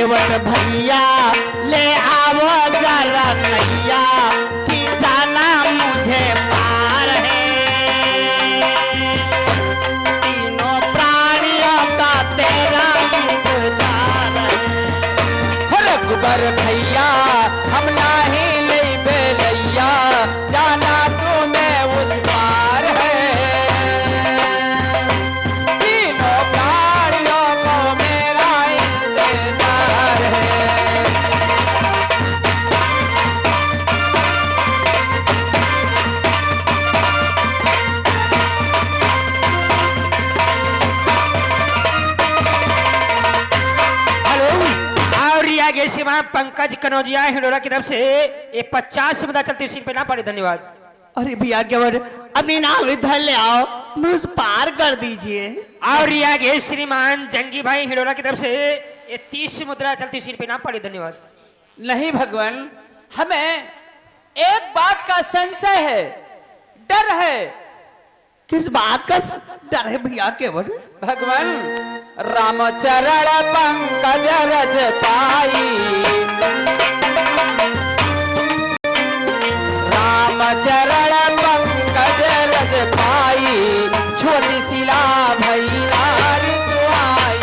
केवट भैया ले आवो जरा नैया कि जाना मुझे पार है। तीनों प्राणियों का तेरा इंतजार है। रघुबर भैया हम नाही ले बेलैया जाना तुम्हें उस पार है। तीनों प्राणियों को मेरा इंतजार है। आगे श्रीमान पंकज कनौजिया हिंडोरा की तरफ से ये 50 मुद्दा चलती सीट पे ना पड़े। धन्यवाद। अरे भैया केवट अपनी नाव इधर ले आओ, मुझ पार कर दीजिए। और ये आगे श्रीमान जंगी भाई हिंडोरा की तरफ से ये 30 मुद्रा चलती सीट पे ना पड़े। धन्यवाद। नहीं भगवान, हमें एक बात का संशय है, डर है। किस बात का डर है भैया केवट? भगवान, रामचरण पंकज रज पाई, रामचरण पंकज रज पाई, छोटी शिला भई नारी सुहाई।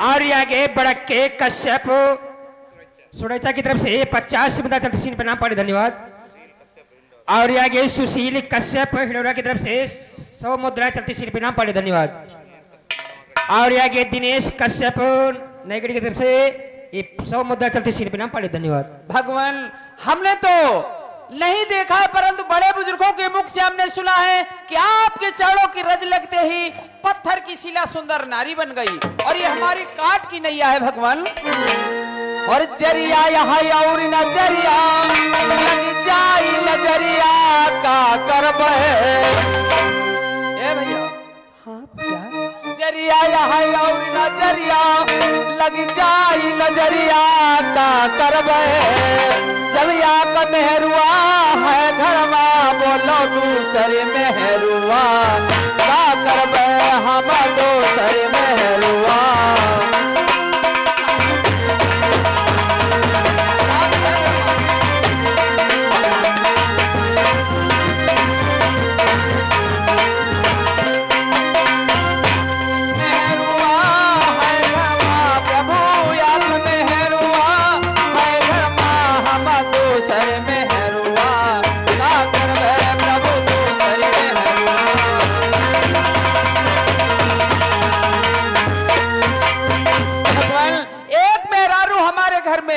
और ये आगे बड़क के कश्यप सुरेचा की तरफ से 50 मुद्दा चलती सीट पे ना पड़े। धन्यवाद। और ये आगे सुशील कश्यप हिडोरा की तरफ से 100 मुद्रा चलती सीट पे ना पड़े। धन्यवाद। और ये आगे दिनेश कश्यप नयगढ़ की तरफ से 100 मुद्रा चलती सीट पे ना पड़े। धन्यवाद। भगवान, हमने तो नहीं देखा है, परंतु बड़े बुजुर्गों के मुख से हमने सुना है कि आपके चरणों की रज लगते ही पत्थर की शिला सुंदर नारी बन गई, और ये हमारी काट की नैया है भगवान। और जरिया यहाँ और नजरिया लग जाई, नजरिया का करब है भैया। हाँ भैया। जरिया यहाँ और नजरिया लग जाई, नजरिया का करब है। जब का मेहरुआ है घरवा, बोलो दूसरे मेहरुआ का करब है, हम दूसरे मेहरुआ।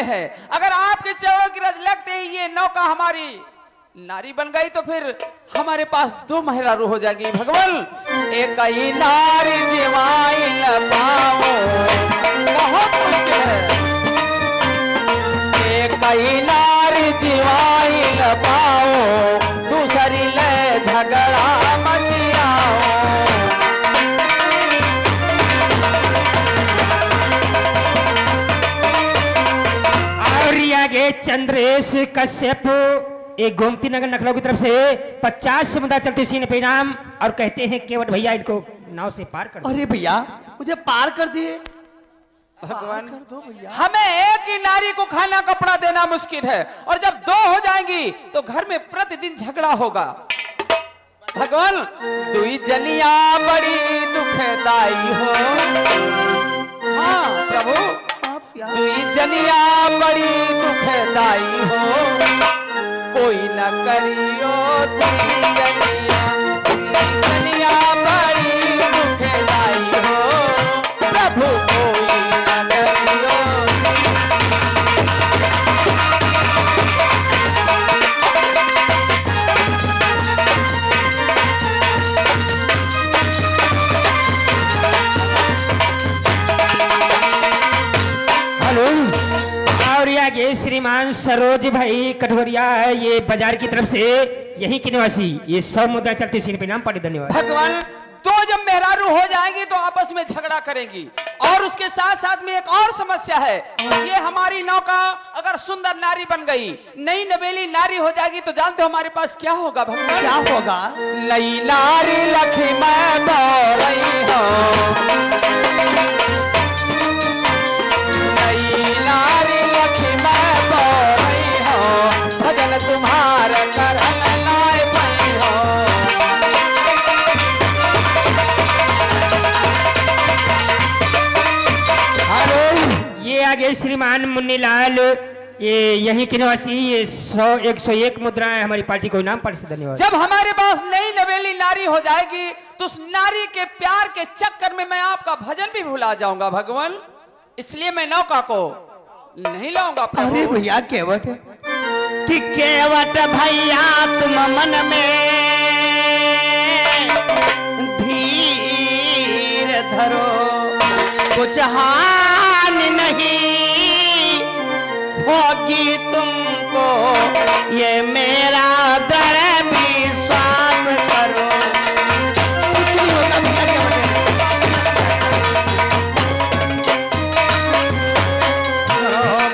है, अगर आपके चरणों की रज लगते ही ये नौका हमारी नारी बन गई, तो फिर हमारे पास 2 मेहरारू हो जाएगी। भगवान, एक ही नारी जीवाई न पाओ, बहुत मुश्किल है। एक ही नारी जीवाई न पाओ, दूसरी ले झगड़ा मचियाओ। आगे चंद्रेश कश्यप एक गोमती नगर नखलऊ की तरफ से 50 मुद्दा चलती सीन पे इनाम, और कहते हैं केवट भैया इनको नाव से पार कर दो। अरे भैया मुझे पार कर दिए। भगवान, हमें एक ही नारी को खाना कपड़ा देना मुश्किल है, और जब 2 हो जाएंगी तो घर में प्रतिदिन झगड़ा होगा। भगवान, 2 जनिया बड़ी दुखदाई हो। हाँ प्रभु, 2 जनिया बड़ी दुखदाई हो, कोई न करियो 2 जनिया, 2 जनिया बड़ी दुखदाई हो, प्रभु कोई न करियो। ये श्रीमान सरोज भाई कटोरिया है, ये बाजार की तरफ से यही के निवासी, ये 100 मुद्रा चलती सीन पे नाम पड़े। धन्यवाद। भगवान, दो जब मेहरारू हो जाएंगी तो आपस में झगड़ा करेंगी। और उसके साथ साथ में एक और समस्या है, ये हमारी नौका अगर सुंदर नारी बन गई, नई नवेली नारी हो जाएगी तो जानते हो हमारे पास क्या होगा भगवान? क्या होगा? नई नारी लक्ष्मी दो रही हो, नई नारी लक्ष्मी दो रही हो, भजन तुम्हारा करन लाए पई हो। ये आगे श्रीमान मुन्नीलाल, ये यहीं के निवासी, ये 101 मुद्राएं हमारी पार्टी को इनाम पार्टी से धन्यवाद। जब हमारे पास नई नवेली नारी हो जाएगी तो उस नारी के प्यार के चक्कर में मैं आपका भजन भी भुला जाऊंगा भगवान, इसलिए मैं नौका को नहीं लाऊंगा प्रभु। अरे भैया केवट कि केवट भैया तुम मन में धीर धरो, कुछ हानि नहीं होगी तुमको, ये मेरा दृढ़ विश्वास करो। कुछ नहीं होगा भैया केवट,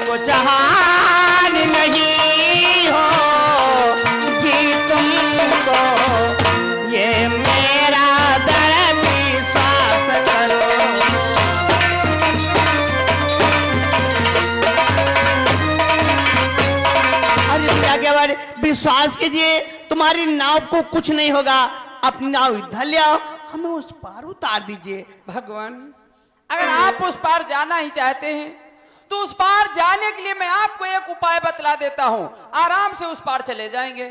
कुछ हानि नहीं होगी तुमको, ये मेरा दृढ़ विश्वास करो। विश्वास कीजिए तुम्हारी नाव को कुछ नहीं होगा, अपनी नाव इधर ले आओ, हमें उस पार उतार दीजिए। भगवान अगर आप उस पार जाना ही चाहते हैं तो उस पार जाने के लिए मैं आपको एक उपाय बतला देता हूँ, आराम से उस पार चले जाएंगे।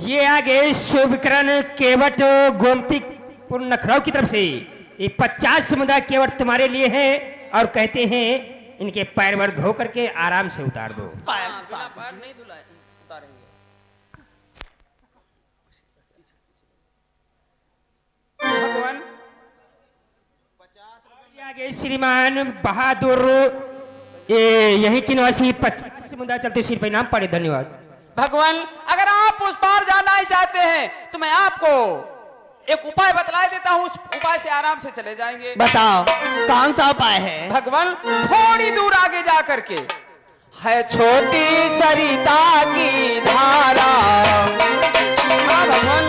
ये आगे शुभकरण केवट गोमतीपुर नखराव की तरफ से ये 50 मुद्रा केवट तुम्हारे लिए है, और कहते हैं इनके पैर वर धो करके आराम से उतार दो। पैर नहीं धुलाए उतारेंगे। भगवान आगे श्रीमान बहादुर, ये यहीं की निवासी 50 मुद्रा चलते सिर पर इनाम पड़े धन्यवाद। भगवान अगर आप उस पार जाना ही चाहते हैं तो मैं आपको एक उपाय बतला देता हूँ, उस उपाय से आराम से चले जाएंगे। बताओ कौन सा उपाय है? भगवान थोड़ी दूर आगे जा करके है छोटी सरिता की धारा, हाँ भगवान,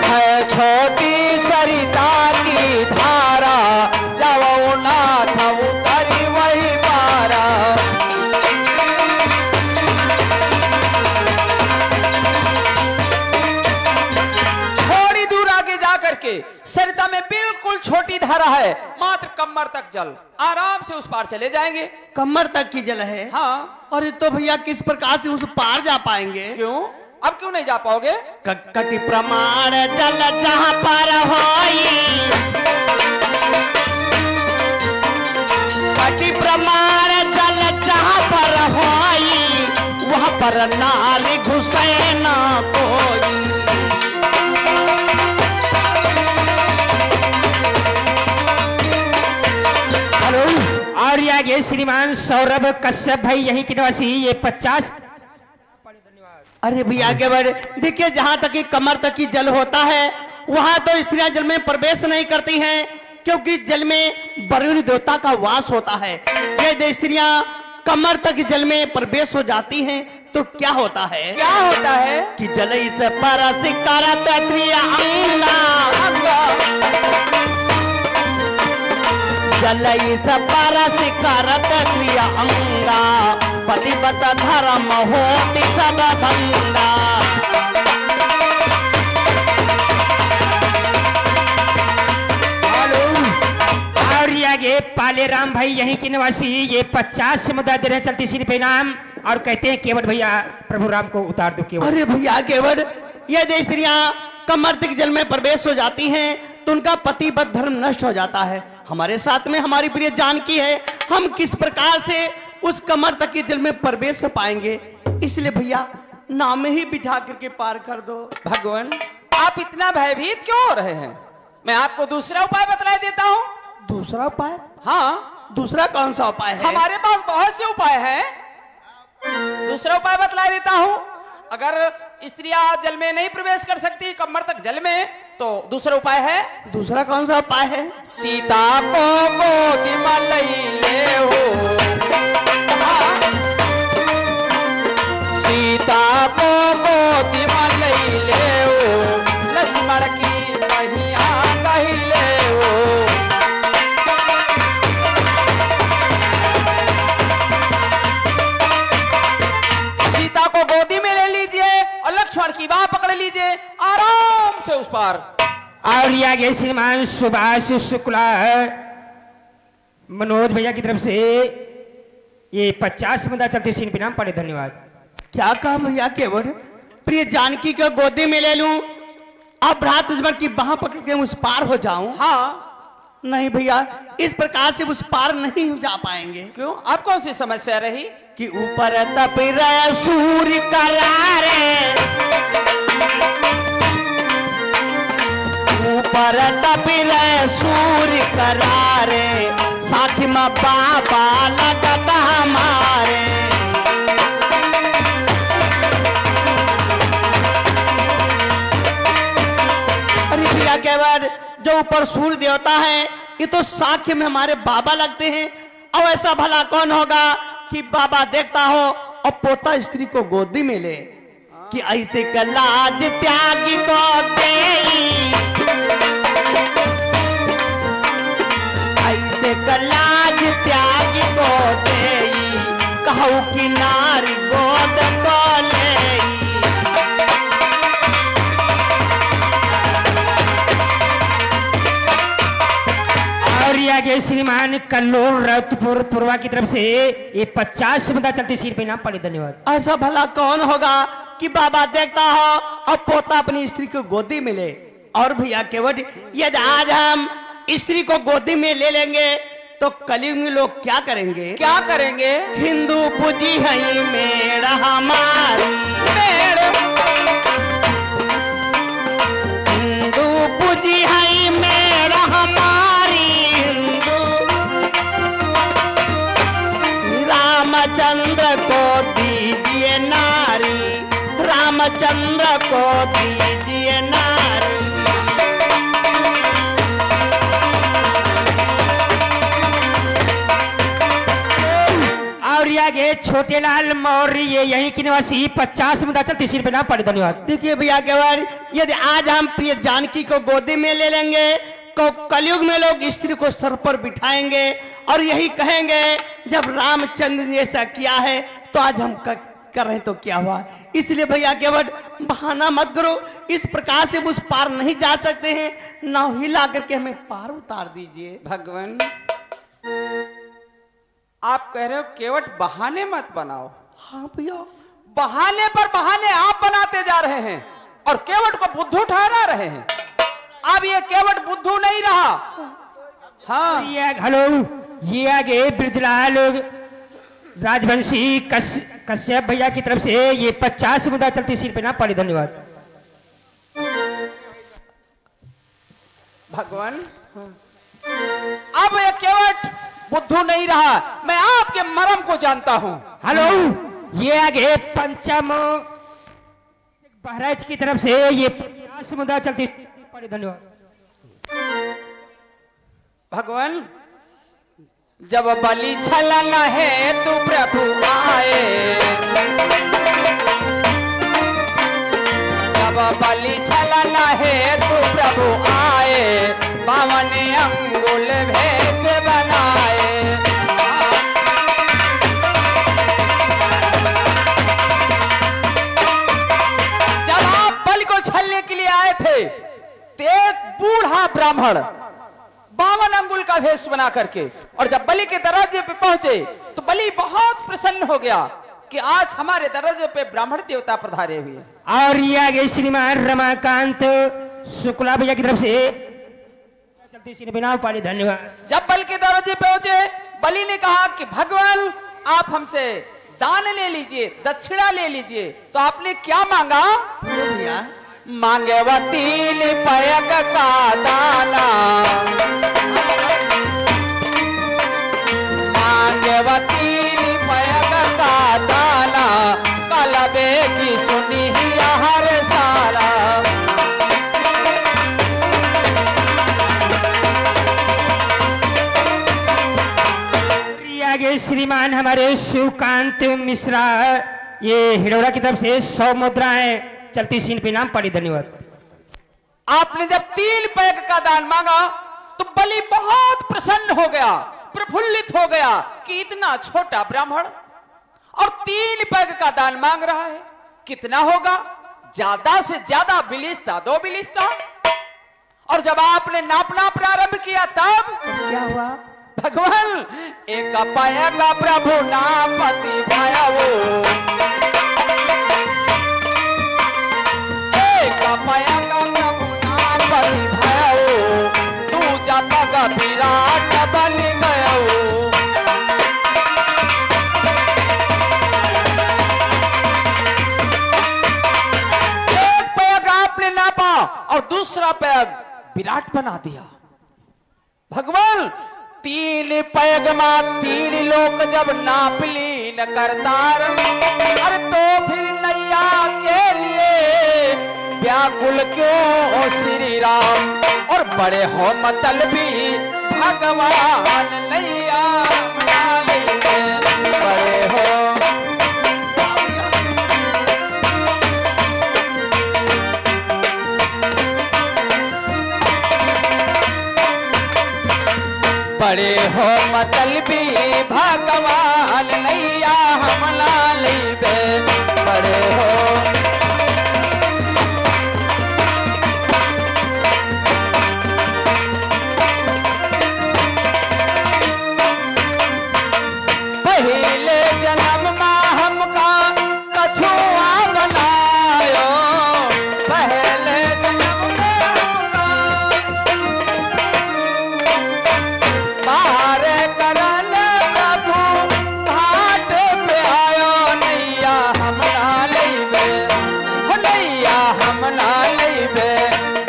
है छोटी सरिता की धारा, जाओ नाथ उतरी वही पारा। थोड़ी दूर आगे जा करके सरिता में बिल्कुल छोटी धारा है, मात्र कमर तक जल, आराम से उस पार चले जाएंगे। कमर तक की जल है? हाँ। अरे तो भैया किस प्रकार से उस पार जा पाएंगे? क्यों? अब क्यों नहीं जा पाओगे? कटी प्रमाण जल जहाँ पर होई, कटी प्रमाण जल जहाँ पर होई, वहाँ पर नारी घुसे ना कोई। हेलो, और ये आगे श्रीमान सौरभ कश्यप भाई यहीं के निवासी, ये 50। अरे भैया के बड़े देखिए, जहां तक की कमर तक की जल होता है वहां तो स्त्रियां जल में प्रवेश नहीं करती हैं, क्योंकि जल में वरुण देवता का वास होता है। ये स्त्रियां कमर तक जल में प्रवेश हो जाती हैं तो क्या होता है? क्या होता है? कि जल इस परस करत त्रिअंगा, जल इस परस करत त्रिअंगा, पतिव्रत धर्म होति सब भंगा। और ये आगे पाले राम भाई यहीं के निवासी, ये 50 मुद्रा दे रहे हैं चलती सिर पे इनाम, और कहते हैं केवट भैया प्रभु राम को उतार दो केवट। अरे भैया केवट, ये स्त्रियां कमर तक जल में प्रवेश हो जाती हैं तो उनका पतिव्रत धर्म नष्ट हो जाता है। हमारे साथ में हमारी प्रिय जानकी है, हम किस प्रकार से उस कमर तक के जल में प्रवेश हो पाएंगे? इसलिए भैया नाव में ही बिठा करके पार कर दो। भगवान आप इतना भयभीत क्यों हो रहे हैं? मैं आपको दूसरा उपाय बतला देता हूँ। दूसरा उपाय? हाँ। दूसरा कौन सा उपाय है? हमारे पास बहुत से उपाय हैं। दूसरा उपाय बतला देता हूँ। अगर स्त्रियां जल में नहीं प्रवेश कर सकती कमर तक जल में, तो दूसरा उपाय है, दूसरा कौन सा उपाय है? सीता को गोदी में लई ले हो, सीता को गोदी में लई ले हो, लक्ष्मण की महिया कही ले हो। सीता को गोदी में ले लीजिए और लक्ष्मण की बाह पकड़ लीजिए, आराम से उस पार। और ये आगे श्रीमान सुभाष शुक्ला मनोज भैया की तरफ से ये 50 मुद्दा चलती सीन पे नाम पड़े। धन्यवाद। क्या कहा भैया केवट? प्रिय जानकी को गोदी में ले लूं, अब भ्रात दुश्मन की बाह पकड़ के उस पार हो जाऊं? हाँ, नहीं भैया, इस प्रकार से उस पार नहीं जा पाएंगे। क्यों? आप कौन सी समस्या रही? कि ऊपर तप रहे सूर्य करारे, ऊपर तप रहे सूर्य करारे, साथी में बाबा लगता हमारे। अरे भैया केवट, जो ऊपर सूर्य देवता है ये तो साख्य में हमारे बाबा लगते हैं। और ऐसा भला कौन होगा कि बाबा देखता हो और पोता स्त्री को गोदी में ले, कि ऐसे कलाज त्यागी को देई, ऐसे कलाज त्यागी को देई, कहू कि नारी गोद को लेई। और ये आगे श्रीमान कल्लूर रतपुर पूर्वा की तरफ से ये 50 मुद्दा चलती सीन पे नाम पड़े। धन्यवाद। ऐसा भला कौन होगा कि बाबा देखता हो और पोता अपनी स्त्री को गोदी में ले। और भैया केवट, यदि आज हम स्त्री को गोदी में ले लेंगे तो कलयुग में लोग क्या करेंगे? क्या करेंगे? हिंदू पूजी है मेरा हमारी, हिंदू पूजी है मेरा हमारी, हिंदू रामचंद्र को दीजिए नारी, रामचंद्र को दीजिए नारी। और ये आगे छोटे लाल मौर्य ये यहीं की निवासी 50 मुद्दा चलती सीन पे नाम पड़े। धन्यवाद। देखिए भैया केवल, यदि आज हम प्रिय जानकी को गोदी में ले लेंगे तो कलयुग में लोग स्त्री को सर पर बिठाएंगे और यही कहेंगे जब रामचंद्र ने ऐसा किया है तो आज हम कर रहे हैं तो क्या हुआ। इसलिए भैया केवल बहाना मत करो, इस प्रकार से उस पार नहीं जा सकते हैं, नाव हिला करके हमें पार उतार दीजिए। भगवान, आप कह रहे हो केवट बहाने मत बनाओ। हाँ भैया, बहाने पर बहाने आप बनाते जा रहे हैं और केवट को बुद्धू ठहरा रहे हैं। अब ये केवट बुद्धू नहीं रहा। हाँ, हेलो, ये आगे बिरजलाल राजवंशी कश्यप भैया की तरफ से ये 50 मुद्दा चलती सीन पे नाम पड़े। धन्यवाद। भगवान, अब ये केवट बुद्धू नहीं रहा, मैं आपके मर्म को जानता हूं। हेलो, ये आगे पंचम बहराइच की तरफ से ये 50 मुद्दा चलती पड़े। धन्यवाद। भगवान, जब बलि छलना है तू प्रभु आए, जब बलि छलना है तू प्रभु आए, पावन अंगुल भेष बनाए। जब आप बलि को छलने के लिए आए थे तो एक बूढ़ा ब्राह्मण 52 अंगुल का भेष बना करके, और जब बलि के दरवाजे पे पहुंचे तो बलि बहुत प्रसन्न हो गया कि आज हमारे दरवाजे पे ब्राह्मण देवता पधारे हुए। और ये आगे श्रीमान रमाकांत शुक्ला भैया की तरफ से चलती सीन पे नाम पड़े। धन्यवाद। जब बलि के दरवाजे पे पहुंचे, बलि ने कहा कि भगवान आप हमसे दान ले लीजिए, दक्षिणा ले लीजिए। तो आपने क्या मांगा? भैया मांगे वतील पयक का दाना, मांगे वतील पयक का दाना, कलबे की सुनी हर सारा। श्रीमान हमारे शिवकांत मिश्रा, ये हिडौरा की तरफ से 100 मुद्राएं चलती सीन पे नाम पड़ी। धन्यवाद। आपने जब 3 पैक का दान मांगा तो बलि बहुत प्रसन्न हो गया, प्रफुल्लित हो गया कि इतना छोटा ब्राह्मण और 3 पैक का दान मांग रहा है, कितना होगा? ज्यादा से ज्यादा बिलिस्ता, 2 बिलिस्ता। और जब आपने नापना प्रारंभ किया तब क्या हुआ? भगवान एक पाया का प्रभु नापति भाया वो, एक पाया का प्रभु नापति भाया वो, तू जाता का विराट बन गया वो। एक पैग आपने नापा और दूसरा पैग विराट बना दिया। भगवान 3 पैग मां 3 लोक जब नाप ली न करतार, अरे तो फिर नैया के लिए व्याकुल क्यों श्री राम, और बड़े हो मतलबी भगवान नैया बना लेंगे, बड़े हो बड़े हो मतलबी भगवान नैया हमला लेबे, बड़े हो पहले जन्म में हमका कछुआ बनायो, पहले जन्म में हमका मारे करल प्रभु घाट पे आयो, नैया हमला लेबे, हो नैया हमला लेबे,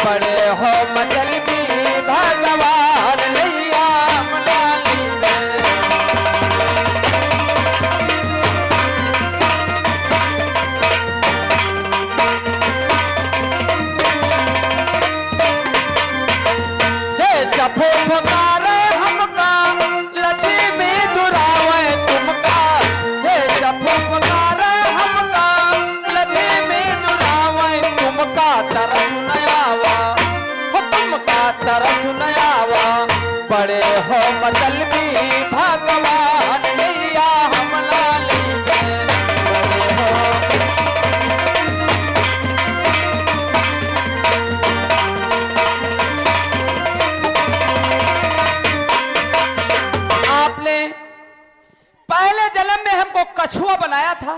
बड़े हो मतलबी भगवान नैया हमला लेबे। से सफो पुकारे हमका लक्ष्मी दुरावे तुमका, से सफो पुकारे हमका लक्ष्मी दुरावे तुमका, तरस नयावा हो तुमका तरस नयावा, बड़े हो मतलबी भगवान नैया हमला लेंगे, बड़े हो आपने पहले जन्म में हमको कछुआ बनाया था,